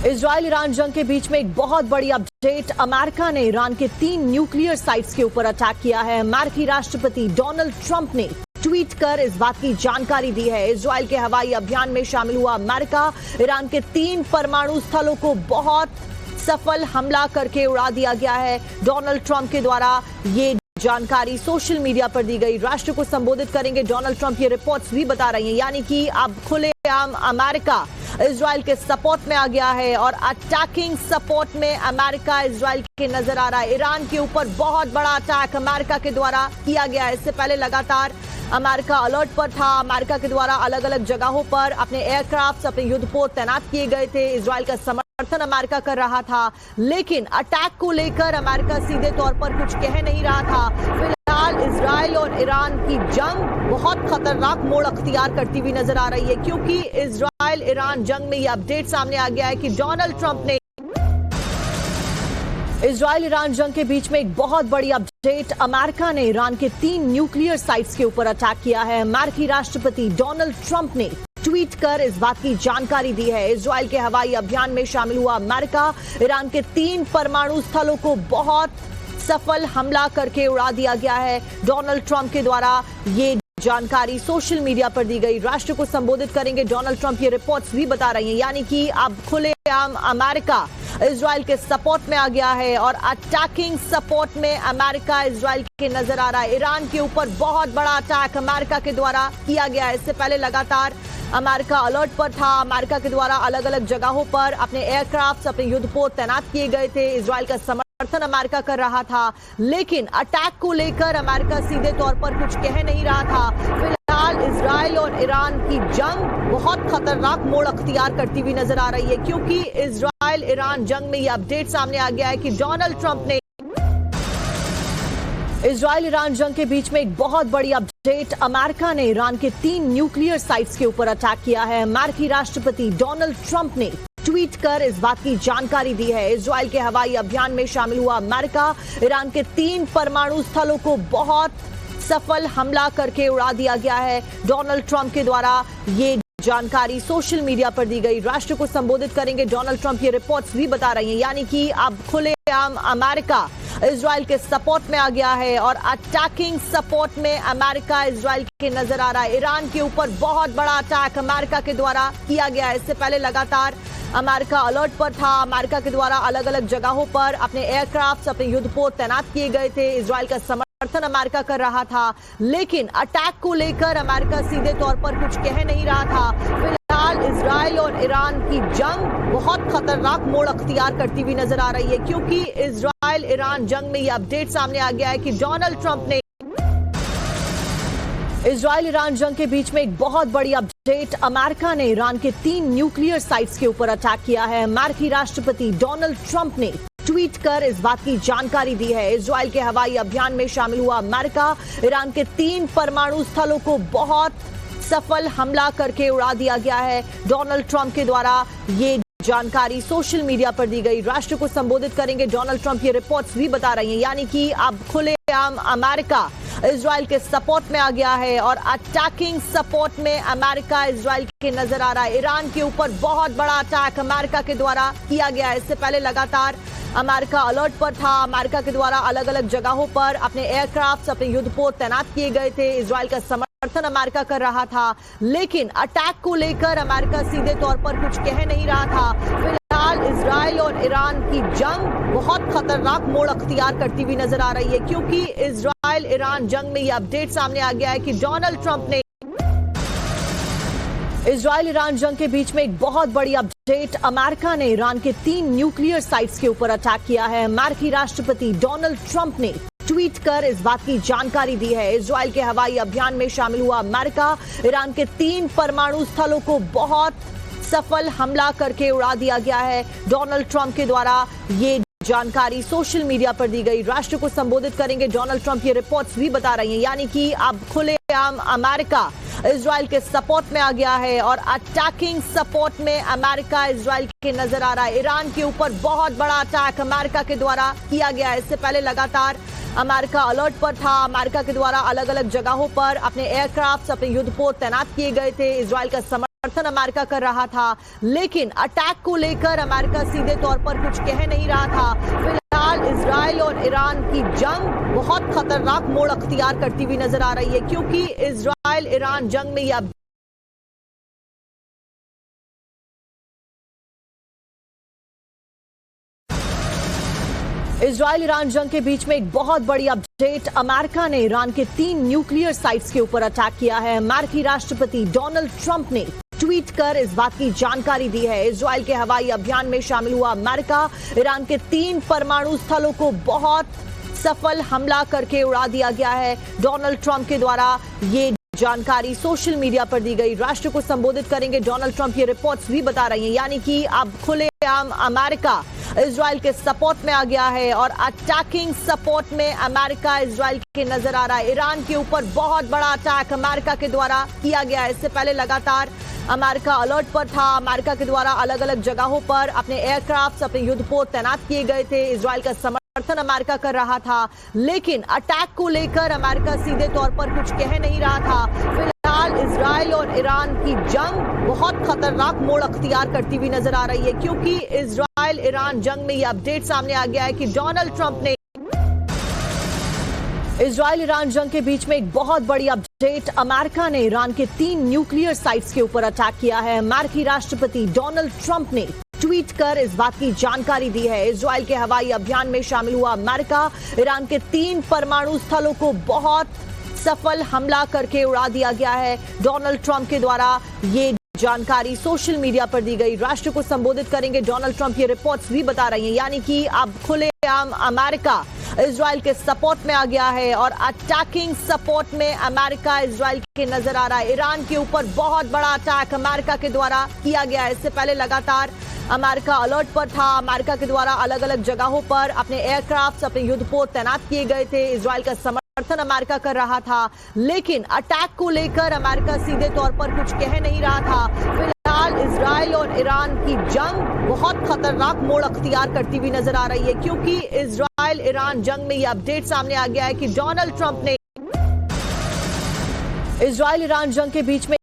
Israel Iran जंग के बीच में एक बहुत बड़ी अपडेट। अमेरिका ने ईरान के 3 न्यूक्लियर साइट्स के ऊपर अटैक किया है। अमेरिकी राष्ट्रपति डोनाल्ड ट्रंप ने ट्वीट कर इस बात की जानकारी दी है। इजराइल के हवाई अभियान में शामिल हुआ अमेरिका ईरान के 3 परमाणु स्थलों को बहुत सफल हमला करके उड़ा दिया गया है। डोनाल्ड ट्रंप के द्वारा ये जानकारी सोशल मीडिया पर दी गई। राष्ट्र को संबोधित करेंगे डोनाल्ड ट्रंप, ये रिपोर्ट्स भी बता रही हैं, यानी कि अब खुलेआम अमेरिका इजराइल के सपोर्ट में आ गया है और अटैकिंग सपोर्ट में अमेरिका इजराइल के नजर आ रहा है। ईरान के ऊपर बहुत बड़ा अटैक अमेरिका के द्वारा किया गया है। इससे पहले लगातार अमेरिका अलर्ट पर था। अमेरिका के द्वारा अलग अलग जगहों पर अपने एयरक्राफ्ट, अपने युद्धपोत तैनात किए गए थे। इजराइल का समर्थन अमेरिका कर रहा था, लेकिन अटैक को लेकर अमेरिका सीधे तौर पर कुछ कह नहीं रहा था। फिलहाल इजराइल और ईरान की जंग बहुत खतरनाक मोड़ अख्तियार करती हुई नजर आ रही है, क्योंकि इजराइल ईरान जंग में यह अपडेट सामने आ गया है कि डोनाल्ड ट्रंप ने इजराइल ईरान जंग के बीच में एक बहुत बड़ी अपडेट। अमेरिका ने ईरान के 3 न्यूक्लियर साइट्स के ऊपर अटैक किया है। अमेरिकी राष्ट्रपति डोनाल्ड ट्रंप ने ट्वीट कर इस बात की जानकारी दी है। इजराइल के हवाई अभियान में शामिल हुआ अमेरिका ईरान के 3 परमाणु स्थलों को बहुत सफल हमला करके उड़ा दिया गया है। डोनाल्ड ट्रंप के द्वारा ये जानकारी सोशल मीडिया पर दी गई। राष्ट्र को संबोधित करेंगे डोनाल्ड ट्रंप, ये रिपोर्ट्स भी बता रही हैं, यानी कि अब खुलेआम अमेरिका इजराइल के सपोर्ट में आ गया है और अटैकिंग सपोर्ट में अमेरिका इजराइल के नजर आ रहा है। ईरान के ऊपर बहुत बड़ा अटैक अमेरिका के द्वारा किया गया है। इससे पहले लगातार अमेरिका अलर्ट पर था। अमेरिका के द्वारा अलग अलग जगहों पर अपने एयरक्राफ्ट, अपने युद्धपोत तैनात किए गए थे। इजराइल का समर्थन अमेरिका कर रहा था, लेकिन अटैक को लेकर अमेरिका सीधे तौर पर कुछ कह नहीं रहा था। फिलहाल इजराइल और ईरान की जंग बहुत खतरनाक मोड़ अख्तियार करती हुई नजर आ रही है, क्योंकि इजराइल ईरान जंग में यह अपडेट सामने आ गया है कि डोनाल्ड ट्रंप ने इजराइल ईरान जंग के बीच में एक बहुत बड़ी अपडेट। अमेरिका ने ईरान के 3 न्यूक्लियर साइट्स के ऊपर अटैक किया है। अमेरिकी राष्ट्रपति डोनाल्ड ट्रंप ने ट्वीट कर इस बात की जानकारी दी है। इजराइल के हवाई अभियान में शामिल हुआ अमेरिका ईरान के 3 परमाणु स्थलों को बहुत सफल हमला करके उड़ा दिया गया है। डोनाल्ड ट्रंप के द्वारा ये जानकारी सोशल मीडिया पर दी गई। राष्ट्र को संबोधित करेंगे डोनाल्ड ट्रंप, ये रिपोर्ट्स भी बता रही हैं, यानी कि अब खुलेआम अमेरिका इजराइल के सपोर्ट में आ गया है और अटैकिंग सपोर्ट में अमेरिका इजराइल के नजर आ रहा है। ईरान के ऊपर बहुत बड़ा अटैक अमेरिका के द्वारा किया गया है। इससे पहले लगातार अमेरिका अलर्ट पर था। अमेरिका के द्वारा अलग अलग जगहों पर अपने एयरक्राफ्ट, अपने युद्धपोत तैनात किए गए थे। इजराइल का समर्थन अमेरिका कर रहा था, लेकिन अटैक को लेकर अमेरिका सीधे तौर पर कुछ कह नहीं रहा था। फिलहाल इजराइल और ईरान की जंग बहुत खतरनाक मोड़ अख्तियार करती हुई नजर आ रही है, क्योंकि इजराइल ईरान जंग में यह अपडेट सामने आ गया है कि डोनाल्ड ट्रंप ने इजराइल ईरान जंग के बीच में एक बहुत बड़ी अपडेट। अमेरिका ने ईरान के 3 न्यूक्लियर साइट्स के ऊपर अटैक किया है। अमेरिकी राष्ट्रपति डोनाल्ड ट्रंप ने ट्वीट कर इस बात की जानकारी दी है। इजराइल के हवाई अभियान में शामिल हुआ अमेरिका ईरान के 3 परमाणु स्थलों को बहुत सफल हमला करके उड़ा दिया गया है। डोनाल्ड ट्रंप के द्वारा ये जानकारी सोशल मीडिया पर दी गई। राष्ट्र को संबोधित करेंगे डोनाल्ड ट्रंप, ये रिपोर्ट्स भी बता रही हैं, यानी कि अब खुलेआम अमेरिका इजराइल के सपोर्ट में आ गया है और अटैकिंग सपोर्ट में अमेरिका इजराइल के नजर आ रहा है। ईरान के ऊपर बहुत बड़ा अटैक अमेरिका के द्वारा किया गया है। इससे पहले लगातार अमेरिका अलर्ट पर था। अमेरिका के द्वारा अलग अलग जगहों पर अपने एयरक्राफ्ट, अपने युद्धपोत तैनात किए गए थे। इजराइल का समर्थन अमेरिका कर रहा था, लेकिन अटैक को लेकर अमेरिका सीधे तौर पर कुछ कह नहीं रहा था। फिलहाल इजराइल और ईरान की जंग बहुत खतरनाक मोड़ अख्तियार करती हुई नजर आ रही है, क्योंकि इजराइल ईरान जंग में यह अपडेट सामने आ गया है कि डोनाल्ड ट्रंप ने इजराइल ईरान जंग के बीच में एक बहुत बड़ी अपडेट। अमेरिका ने ईरान के 3 न्यूक्लियर साइट्स के ऊपर अटैक किया है। अमेरिकी राष्ट्रपति डोनाल्ड ट्रंप ने ट्वीट कर इस बात की जानकारी दी है। इजराइल के हवाई अभियान में शामिल हुआ अमेरिका ईरान के 3 परमाणु स्थलों को बहुत सफल हमला करके उड़ा दिया गया है। डोनाल्ड ट्रंप के द्वारा ये जानकारी सोशल मीडिया पर दी गई। राष्ट्र को संबोधित करेंगे डोनाल्ड ट्रंप, ये रिपोर्ट्स भी बता रही हैं, यानी कि अब खुलेआम अमेरिका इजराइल के सपोर्ट में आ गया है और अटैकिंग सपोर्ट में अमेरिका इजराइल के नजर आ रहा है। ईरान के ऊपर बहुत बड़ा अटैक अमेरिका के द्वारा किया गया है। इससे पहले लगातार अमेरिका अलर्ट पर था। अमेरिका के द्वारा अलग अलग जगहों पर अपने एयरक्राफ्ट, अपने युद्धपोत तैनात किए गए थे। इजराइल का समर्थन अमेरिका कर रहा था, लेकिन अटैक को लेकर अमेरिका सीधे तौर पर कुछ कह नहीं रहा था। फिलहाल इजराइल और ईरान की जंग बहुत खतरनाक मोड़ अख्तियार करती हुई नजर आ रही है, क्योंकि इजराइल ईरान जंग में यह इजराइल ईरान जंग के बीच में एक बहुत बड़ी अपडेट। अमेरिका ने ईरान के 3 न्यूक्लियर साइट्स के ऊपर अटैक किया है। अमेरिकी राष्ट्रपति डोनाल्ड ट्रंप ने ट्वीट कर इस बात की जानकारी दी है। इजराइल के हवाई अभियान में शामिल हुआ अमेरिका, ईरान के 3 परमाणु स्थलों को बहुत सफल हमला करके उड़ा दिया गया है। डोनाल्ड ट्रंप के द्वारा ये जानकारी सोशल मीडिया पर दी गई। राष्ट्र को संबोधित करेंगे डोनाल्ड ट्रंप, ये रिपोर्ट्स भी बता रही हैं, यानी कि अब खुलेआम अमेरिका इजराइल के सपोर्ट में आ गया है और अटैकिंग सपोर्ट में अमेरिका इजराइल के नजर आ रहा है। ईरान के ऊपर बहुत बड़ा अटैक अमेरिका के द्वारा किया गया है। इससे पहले लगातार अमेरिका अलर्ट पर था। अमेरिका के द्वारा अलग अलग जगहों पर अपने एयरक्राफ्ट, अपने युद्धपोत तैनात किए गए थे। इजराइल का समर्थन अमेरिका कर रहा था, लेकिन अटैक को लेकर अमेरिका सीधे तौर पर कुछ कह नहीं रहा था। फिलहाल इजराइल और ईरान की जंग बहुत खतरनाक मोड़ अख्तियार करती हुई नजर आ रही है, क्योंकि इजराइल ईरान जंग में यह अपडेट सामने आ गया है कि डोनाल्ड ट्रंप ने इजराइल ईरान जंग के बीच में एक बहुत बड़ी अपडेट। अमेरिका ने ईरान के 3 न्यूक्लियर साइट्स के ऊपर अटैक किया है। अमेरिकी राष्ट्रपति डोनाल्ड ट्रंप ने ट्वीट कर इस बात की जानकारी दी है। इजराइल के हवाई अभियान में शामिल हुआ अमेरिका, ईरान के 3 परमाणु स्थलों को बहुत सफल हमला करके उड़ा दिया गया है। डोनाल्ड ट्रंप के द्वारा ये जानकारी सोशल मीडिया पर दी गई। राष्ट्र को संबोधित करेंगे डोनाल्ड ट्रंप, ये रिपोर्ट्स भी बता रही हैं, यानी कि अब खुलेआम अमेरिका इजराइल के सपोर्ट में आ गया है और अटैकिंग सपोर्ट में अमेरिका इजराइल के नजर आ रहा है। ईरान के ऊपर बहुत बड़ा अटैक अमेरिका के द्वारा किया गया है। इससे पहले लगातार अमेरिका अलर्ट पर था। अमेरिका के द्वारा अलग अलग जगहों पर अपने एयरक्राफ्ट, अपने युद्धपोत तैनात किए गए थे। इजराइल का समर्थन अमेरिका कर रहा था, लेकिन अटैक को लेकर अमेरिका सीधे तौर पर कुछ कह नहीं रहा था। फिलहाल इजराइल और ईरान की जंग बहुत खतरनाक मोड़ अख्तियार करती हुई नजर आ रही है, क्योंकि इजराइल ईरान जंग में यह अपडेट सामने आ गया है कि डोनाल्ड ट्रंप ने इजराइल ईरान जंग के बीच में